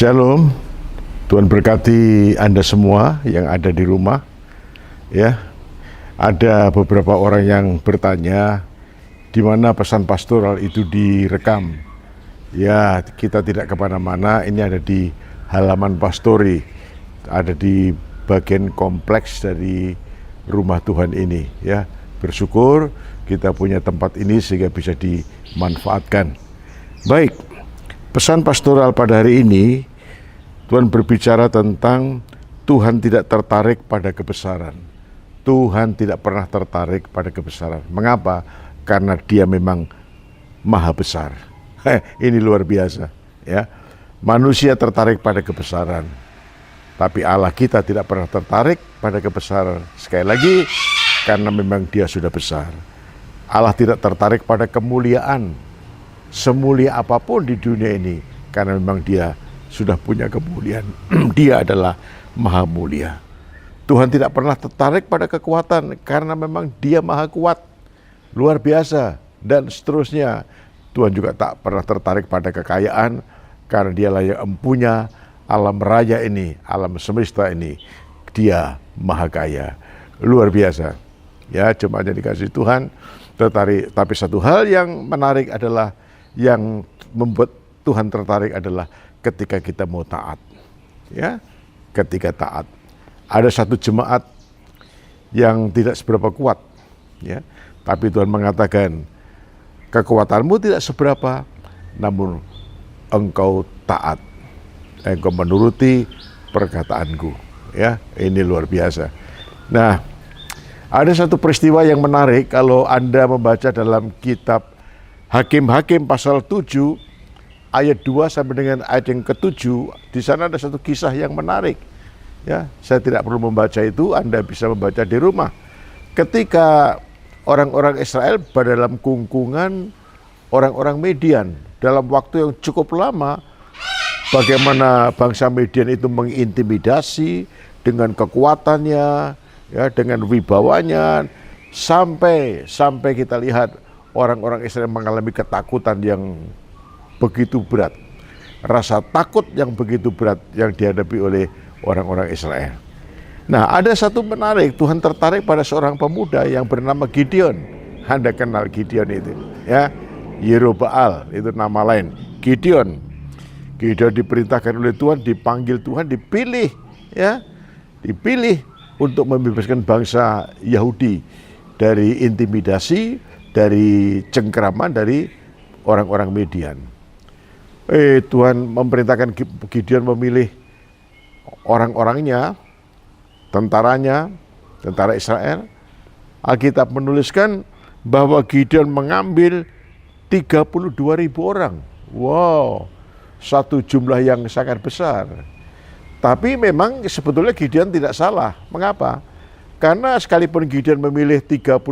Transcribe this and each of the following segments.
Shalom, Tuhan berkati Anda semua yang ada di rumah. Ya, ada beberapa orang yang bertanya, di mana pesan pastoral itu direkam? Ya, kita tidak kemana-mana, ini ada di halaman pastori, ada di bagian kompleks dari rumah Tuhan ini. Ya, bersyukur kita punya tempat ini sehingga bisa dimanfaatkan. Baik. Pesan pastoral pada hari ini, Tuhan berbicara tentang Tuhan tidak tertarik pada kebesaran. Tuhan tidak pernah tertarik pada kebesaran. Mengapa? Karena Dia memang maha besar. Ini luar biasa. Ya, manusia tertarik pada kebesaran, tapi Allah kita tidak pernah tertarik pada kebesaran. Sekali lagi, karena memang Dia sudah besar. Allah tidak tertarik pada kemuliaan. Semulia apapun di dunia ini, karena memang Dia sudah punya kemuliaan. Dia adalah maha mulia. Tuhan tidak pernah tertarik pada kekuatan, karena memang Dia maha kuat, luar biasa, dan seterusnya. Tuhan juga tak pernah tertarik pada kekayaan, karena Dialah yang empunya alam raya ini, alam semesta ini. Dia maha kaya, luar biasa. Ya, cuma aja dikasih Tuhan tertarik. Tapi satu hal yang menarik adalah, yang membuat Tuhan tertarik adalah ketika kita mau taat. Ya, ketika taat. Ada satu jemaat yang tidak seberapa kuat, ya, tapi Tuhan mengatakan, kekuatanmu tidak seberapa, namun engkau taat, engkau menuruti perkataanku. Ya, ini luar biasa. Nah, ada satu peristiwa yang menarik kalau Anda membaca dalam kitab Hakim-Hakim pasal 7 ayat 2 sampai dengan ayat yang ke-7, di sana ada satu kisah yang menarik. Ya, saya tidak perlu membaca itu, Anda bisa membaca di rumah. Ketika orang-orang Israel pada dalam kungkungan orang-orang Median dalam waktu yang cukup lama, bagaimana bangsa Median itu mengintimidasi dengan kekuatannya, ya, dengan wibawanya, sampai kita lihat orang-orang Israel mengalami ketakutan yang begitu berat. Rasa takut yang begitu berat yang dihadapi oleh orang-orang Israel. Nah, ada satu menarik, Tuhan tertarik pada seorang pemuda yang bernama Gideon. Anda kenal Gideon itu, ya. Yerubbaal itu nama lain. Gideon diperintahkan oleh Tuhan, dipanggil Tuhan, dipilih, ya. Dipilih untuk membebaskan bangsa Yahudi dari intimidasi, dari cengkeraman dari orang-orang Median. Tuhan memerintahkan Gideon memilih orang-orangnya, tentaranya, tentara Israel. Alkitab menuliskan bahwa Gideon mengambil 32.000 orang. Wow, satu jumlah yang sangat besar. Tapi memang sebetulnya Gideon tidak salah. Mengapa? Karena sekalipun Gideon memilih 32.000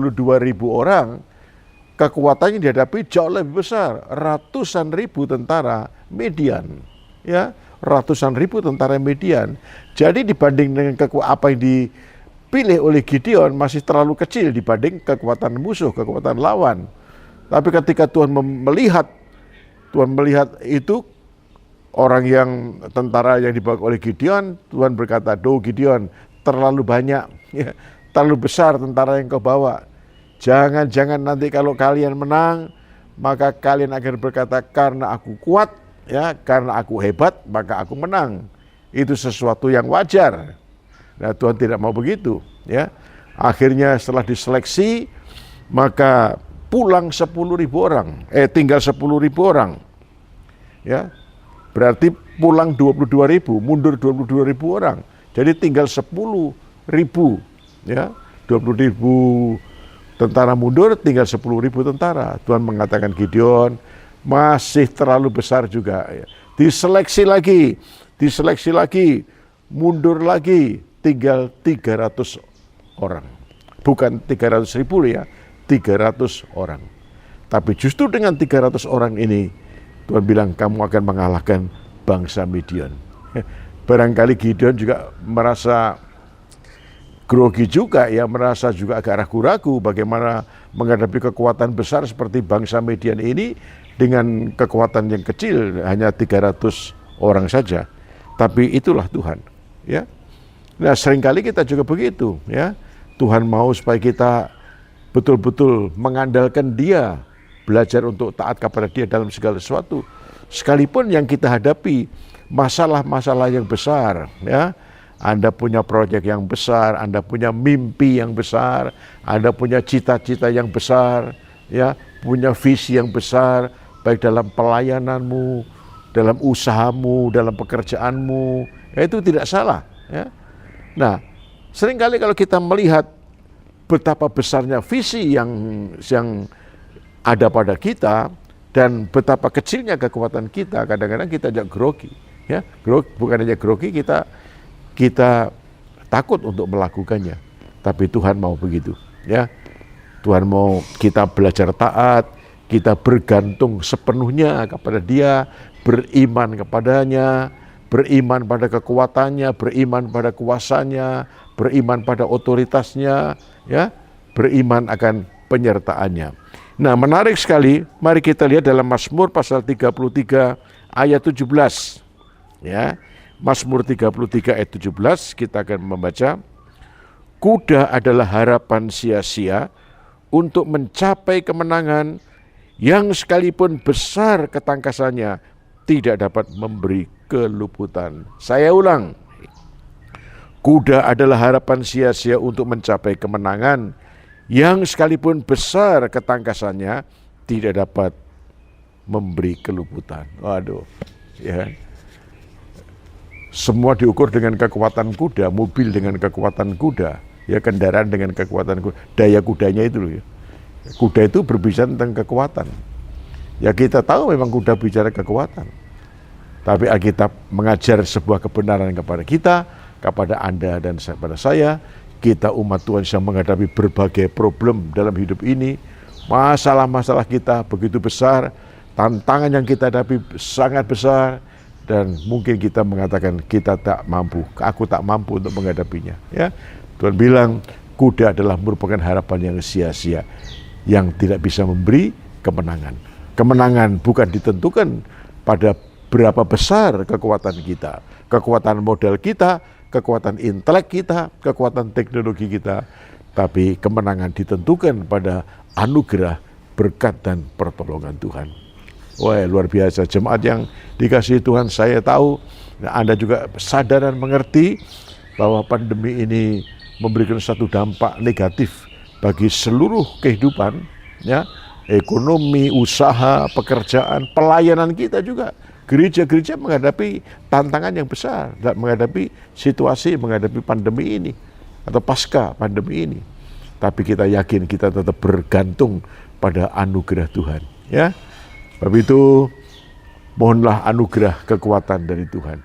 orang, kekuatannya dihadapi jauh lebih besar, ratusan ribu tentara Median, ya, ratusan ribu tentara Median. Jadi dibanding dengan apa yang dipilih oleh Gideon masih terlalu kecil dibanding kekuatan musuh, kekuatan lawan. Tapi ketika Tuhan melihat itu orang yang tentara yang dibawa oleh Gideon, Tuhan berkata, "Duh Gideon, terlalu banyak, ya, terlalu besar tentara yang kau bawa. Jangan nanti kalau kalian menang, maka kalian akan berkata, karena aku kuat, ya, karena aku hebat, maka aku menang." Itu sesuatu yang wajar. Nah, Tuhan tidak mau begitu, ya. Akhirnya setelah diseleksi, maka pulang 10.000 orang, tinggal 10.000 orang, ya. Berarti pulang 22.000, mundur 22.000 orang. Jadi tinggal 10.000, ya, 20.000 tentara mundur, tinggal 10.000 tentara. Tuhan mengatakan, Gideon masih terlalu besar juga. Diseleksi lagi, mundur lagi, tinggal 300 orang. Bukan 300.000 ya, 300 orang. Tapi justru dengan 300 orang ini, Tuhan bilang, kamu akan mengalahkan bangsa Median. Barangkali Gideon juga merasa grogi juga, ya, merasa juga agak ragu-ragu bagaimana menghadapi kekuatan besar seperti bangsa Median ini dengan kekuatan yang kecil, hanya 300 orang saja. Tapi itulah Tuhan, ya. Nah, seringkali kita juga begitu, ya. Tuhan mau supaya kita betul-betul mengandalkan Dia, belajar untuk taat kepada Dia dalam segala sesuatu. Sekalipun yang kita hadapi masalah-masalah yang besar, ya. Anda punya proyek yang besar, Anda punya mimpi yang besar, Anda punya cita-cita yang besar, ya, punya visi yang besar, baik dalam pelayananmu, dalam usahamu, dalam pekerjaanmu, ya itu tidak salah, ya. Nah, seringkali kalau kita melihat betapa besarnya visi yang ada pada kita dan betapa kecilnya kekuatan kita, kadang-kadang kita agak grogi, ya. Bukan hanya grogi, kita takut untuk melakukannya. Tapi Tuhan mau begitu, ya. Tuhan mau kita belajar taat, kita bergantung sepenuhnya kepada Dia, beriman kepadanya, beriman pada kekuatannya, beriman pada kuasanya, beriman pada otoritasnya, ya, beriman akan penyertaannya. Nah, menarik sekali, mari kita lihat dalam Mazmur pasal 33 ayat 17. Ya, Mazmur 33 ayat 17 kita akan membaca, kuda adalah harapan sia-sia untuk mencapai kemenangan yang sekalipun besar ketangkasannya tidak dapat memberi keluputan. Saya ulang, kuda adalah harapan sia-sia untuk mencapai kemenangan yang sekalipun besar ketangkasannya tidak dapat memberi keluputan. Waduh, ya. Semua diukur dengan kekuatan kuda, mobil dengan kekuatan kuda, ya, kendaraan dengan kekuatan kuda, daya kudanya itu loh, ya. Kuda itu berbicara tentang kekuatan. Ya, kita tahu memang kuda bicara kekuatan. Tapi Alkitab mengajar sebuah kebenaran kepada kita, kepada Anda dan kepada saya. Kita umat Tuhan yang menghadapi berbagai problem dalam hidup ini. Masalah-masalah kita begitu besar, tantangan yang kita hadapi sangat besar, dan mungkin kita mengatakan kita tak mampu, aku tak mampu untuk menghadapinya. Ya, Tuhan bilang kuda adalah merupakan harapan yang sia-sia, yang tidak bisa memberi kemenangan. Kemenangan bukan ditentukan pada berapa besar kekuatan kita, kekuatan modal kita, kekuatan intelek kita, kekuatan teknologi kita, tapi kemenangan ditentukan pada anugerah, berkat dan pertolongan Tuhan. Wah, luar biasa jemaat yang dikasihi Tuhan. Saya tahu Anda juga sadar dan mengerti bahwa pandemi ini memberikan satu dampak negatif bagi seluruh kehidupan, ya, ekonomi, usaha, pekerjaan, pelayanan kita juga. Gereja-gereja menghadapi tantangan yang besar, menghadapi situasi, menghadapi pandemi ini atau pasca pandemi ini. Tapi kita yakin kita tetap bergantung pada anugerah Tuhan, ya. Sebab itu mohonlah anugerah kekuatan dari Tuhan.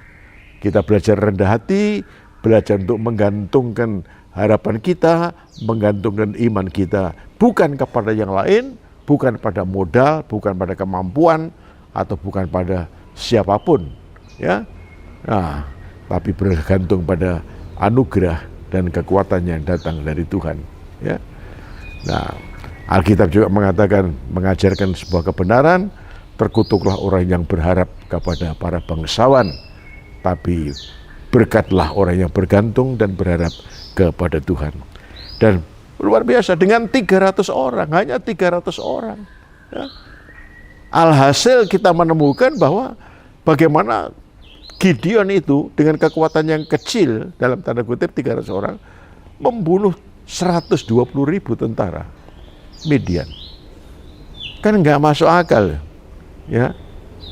Kita belajar rendah hati, belajar untuk menggantungkan harapan kita, menggantungkan iman kita bukan kepada yang lain, bukan pada modal, bukan pada kemampuan, atau bukan pada siapapun, ya. Nah, tapi bergantung pada anugerah dan kekuatan yang datang dari Tuhan, ya. Nah, Alkitab juga mengatakan, mengajarkan sebuah kebenaran, terkutuklah orang yang berharap kepada para bangsawan, tapi berkatlah orang yang bergantung dan berharap kepada Tuhan. Dan luar biasa, dengan 300 orang, hanya 300 orang, ya. Alhasil kita menemukan bahwa bagaimana Gideon itu dengan kekuatan yang kecil, dalam tanda kutip 300 orang, membunuh 120.000 tentara Midian. Kan nggak masuk akal, ya.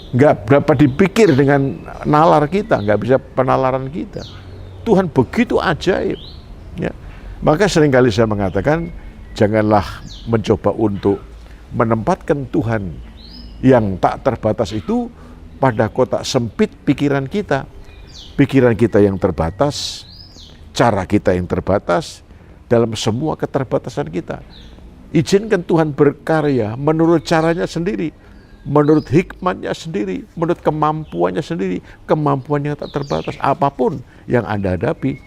Nggak berapa dipikir dengan nalar kita, nggak bisa penalaran kita. Tuhan begitu ajaib, ya. Maka seringkali saya mengatakan, janganlah mencoba untuk menempatkan Tuhan yang tak terbatas itu pada kotak sempit pikiran kita. Pikiran kita yang terbatas, cara kita yang terbatas, dalam semua keterbatasan kita. Izinkan Tuhan berkarya menurut caranya sendiri, menurut hikmatnya sendiri, menurut kemampuannya sendiri, kemampuannya tak terbatas. Apapun yang Anda hadapi,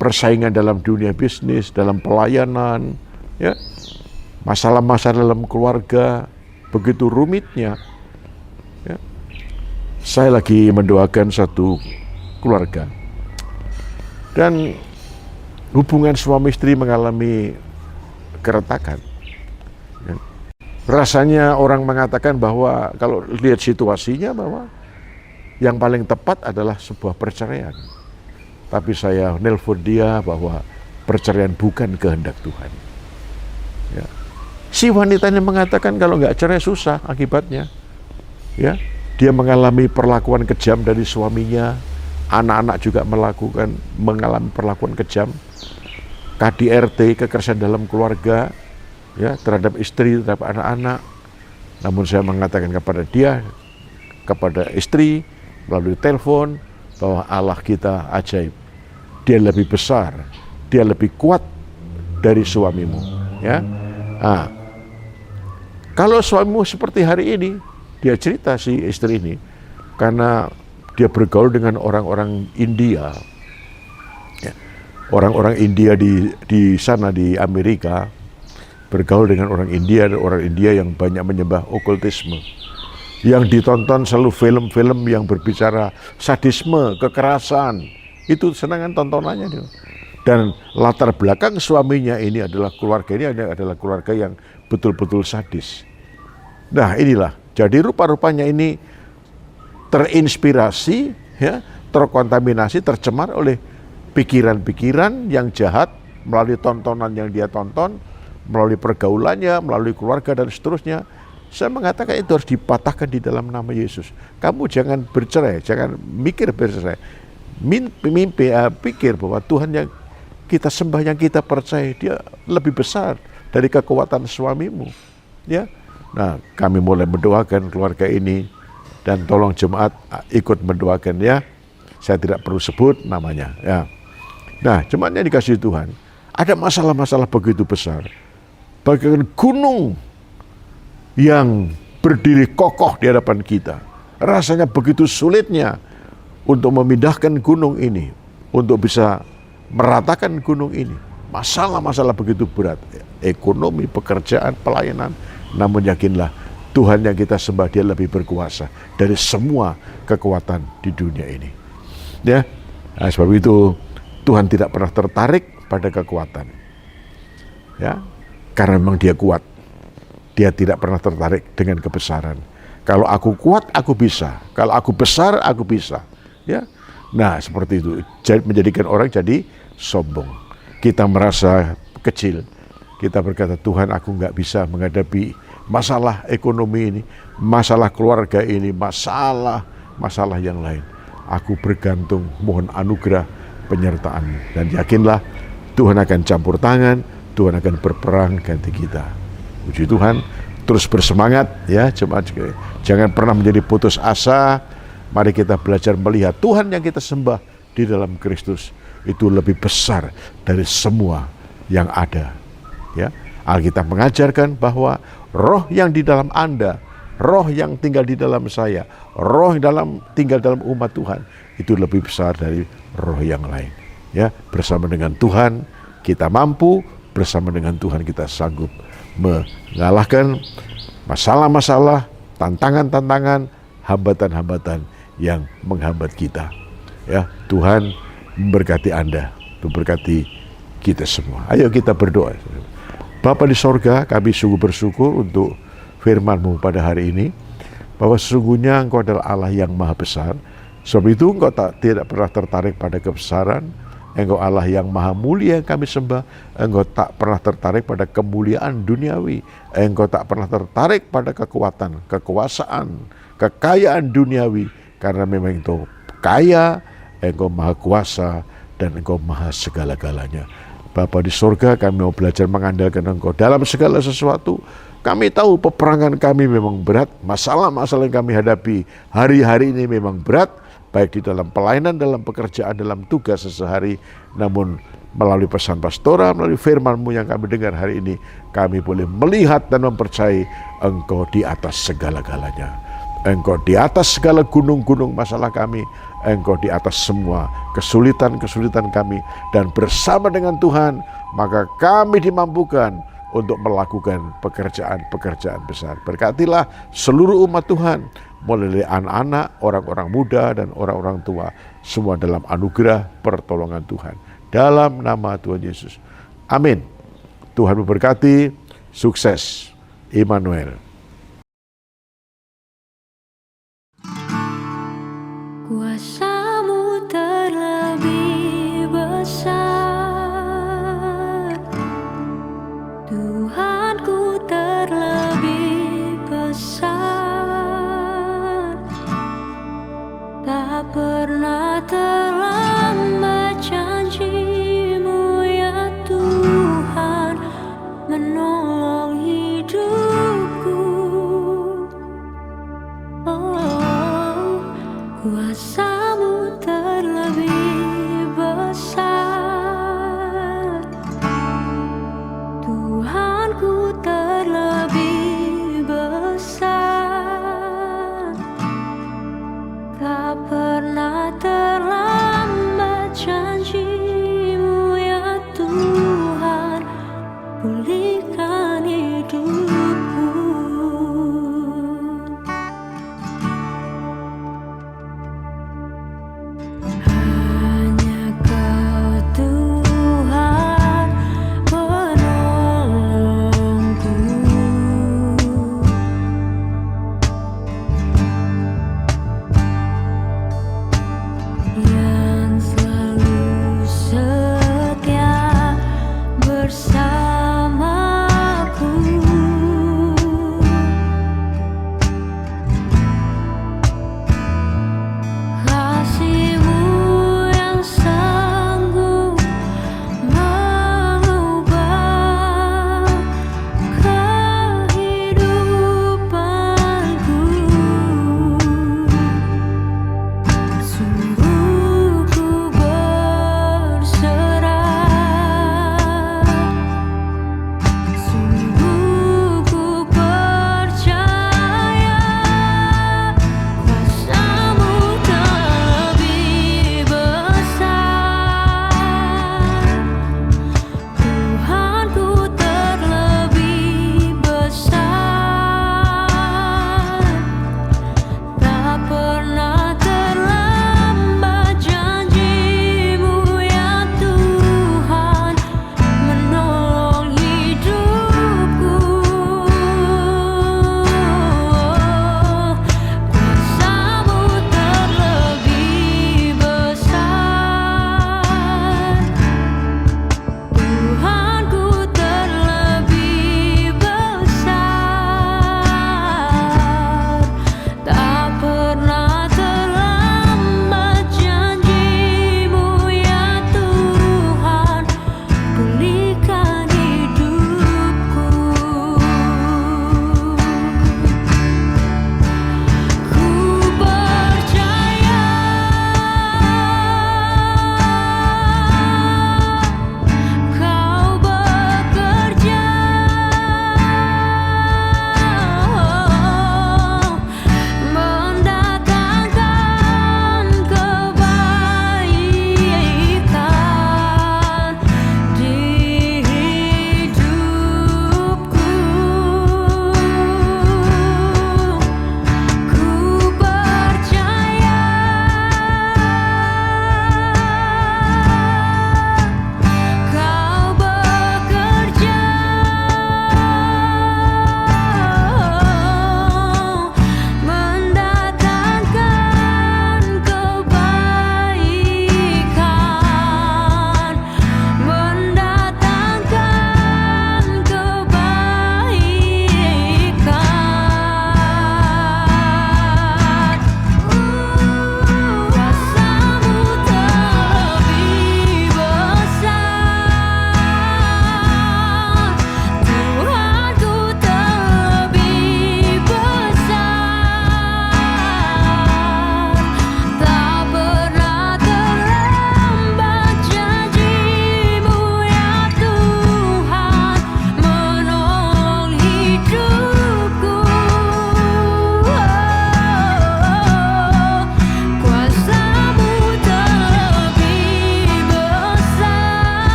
persaingan dalam dunia bisnis, dalam pelayanan, ya, masalah-masalah dalam keluarga, begitu rumitnya, ya. Saya lagi mendoakan satu keluarga. Dan hubungan suami istri mengalami keretakan. Rasanya orang mengatakan bahwa kalau lihat situasinya bahwa yang paling tepat adalah sebuah perceraian. Tapi saya nelpon dia bahwa perceraian bukan kehendak Tuhan. Ya. Si wanitanya mengatakan kalau nggak cerai susah akibatnya. Ya, dia mengalami perlakuan kejam dari suaminya, anak-anak juga mengalami perlakuan kejam, KDRT, kekerasan dalam keluarga, ya, terhadap istri, terhadap anak-anak. Namun saya mengatakan kepada istri melalui telepon bahwa Allah kita ajaib. Dia lebih besar, dia lebih kuat dari suamimu, ya. Nah, kalau suamimu seperti hari ini, dia cerita si istri ini, karena dia bergaul dengan orang-orang India, ya. Orang-orang India di sana di Amerika, bergaul dengan orang India dan orang India yang banyak menyembah okultisme. Yang ditonton selalu film-film yang berbicara sadisme, kekerasan. Itu senangan tontonannya dia. Dan latar belakang suaminya ini adalah keluarga yang betul-betul sadis. Nah inilah, jadi rupa-rupanya ini terinspirasi, ya, terkontaminasi, tercemar oleh pikiran-pikiran yang jahat melalui tontonan yang dia tonton, melalui pergaulannya, melalui keluarga dan seterusnya. Saya mengatakan itu harus dipatahkan di dalam nama Yesus. Kamu jangan bercerai, jangan mikir bercerai. Pikir bahwa Tuhan yang kita sembah, yang kita percaya, dia lebih besar dari kekuatan suamimu. Ya, nah kami mulai mendoakan keluarga ini dan tolong jemaat ikut mendoakan ya. Saya tidak perlu sebut namanya. Ya. Nah, jemaatnya dikasih Tuhan. Ada masalah-masalah begitu besar. Bagaikan gunung yang berdiri kokoh di hadapan kita. Rasanya begitu sulitnya untuk memindahkan gunung ini, untuk bisa meratakan gunung ini. Masalah-masalah begitu berat, ekonomi, pekerjaan, pelayanan. Namun yakinlah, Tuhan yang kita sembah, dia lebih berkuasa dari semua kekuatan di dunia ini. Ya, nah, sebab itu Tuhan tidak pernah tertarik pada kekuatan. Ya, karena memang dia kuat. Dia tidak pernah tertarik dengan kebesaran. Kalau aku kuat, aku bisa. Kalau aku besar, aku bisa. Ya, nah seperti itu. Menjadikan orang jadi sombong. Kita merasa kecil. Kita berkata, Tuhan, aku nggak bisa menghadapi masalah ekonomi ini, masalah keluarga ini, masalah yang lain. Aku bergantung, mohon anugerah penyertaan. Dan yakinlah, Tuhan akan campur tangan, Tuhan akan berperang ganti kita. Puji Tuhan, terus bersemangat ya jemaat. Jangan pernah menjadi putus asa. Mari kita belajar melihat Tuhan yang kita sembah di dalam Kristus itu lebih besar dari semua yang ada. Ya, Alkitab mengajarkan bahwa roh yang di dalam Anda, roh yang tinggal di dalam saya, roh yang tinggal dalam umat Tuhan itu lebih besar dari roh yang lain. Ya, bersama dengan Tuhan kita mampu, bersama dengan Tuhan kita sanggup mengalahkan masalah-masalah, tantangan-tantangan, hambatan-hambatan yang menghambat kita. Ya, Tuhan memberkati Anda, memberkati kita semua. Ayo kita berdoa. Bapa di sorga, kami sungguh bersyukur untuk firman-Mu pada hari ini, bahwa sesungguhnya Engkau adalah Allah yang maha besar. Sebab itu Engkau tidak pernah tertarik pada kebesaran. Engkau Allah yang maha mulia yang kami sembah. Engkau tak pernah tertarik pada kemuliaan duniawi. Engkau tak pernah tertarik pada kekuatan, kekuasaan, kekayaan duniawi. Karena memang Engkau kaya, Engkau maha kuasa, dan Engkau maha segala-galanya. Bapa di surga, kami mau belajar mengandalkan Engkau dalam segala sesuatu. Kami tahu peperangan kami memang berat, masalah-masalah yang kami hadapi hari-hari ini memang berat, baik di dalam pelayanan, dalam pekerjaan, dalam tugas sehari. Namun melalui pesan pastoral, melalui firman-Mu yang kami dengar hari ini, kami boleh melihat dan mempercayai Engkau di atas segala-galanya. Engkau di atas segala gunung-gunung masalah kami. Engkau di atas semua kesulitan-kesulitan kami. Dan bersama dengan Tuhan, maka kami dimampukan untuk melakukan pekerjaan-pekerjaan besar. Berkatilah seluruh umat Tuhan, mulai dari anak-anak, orang-orang muda, dan orang-orang tua, semua dalam anugerah pertolongan Tuhan. Dalam nama Tuhan Yesus. Amin. Tuhan memberkati. Sukses. Immanuel.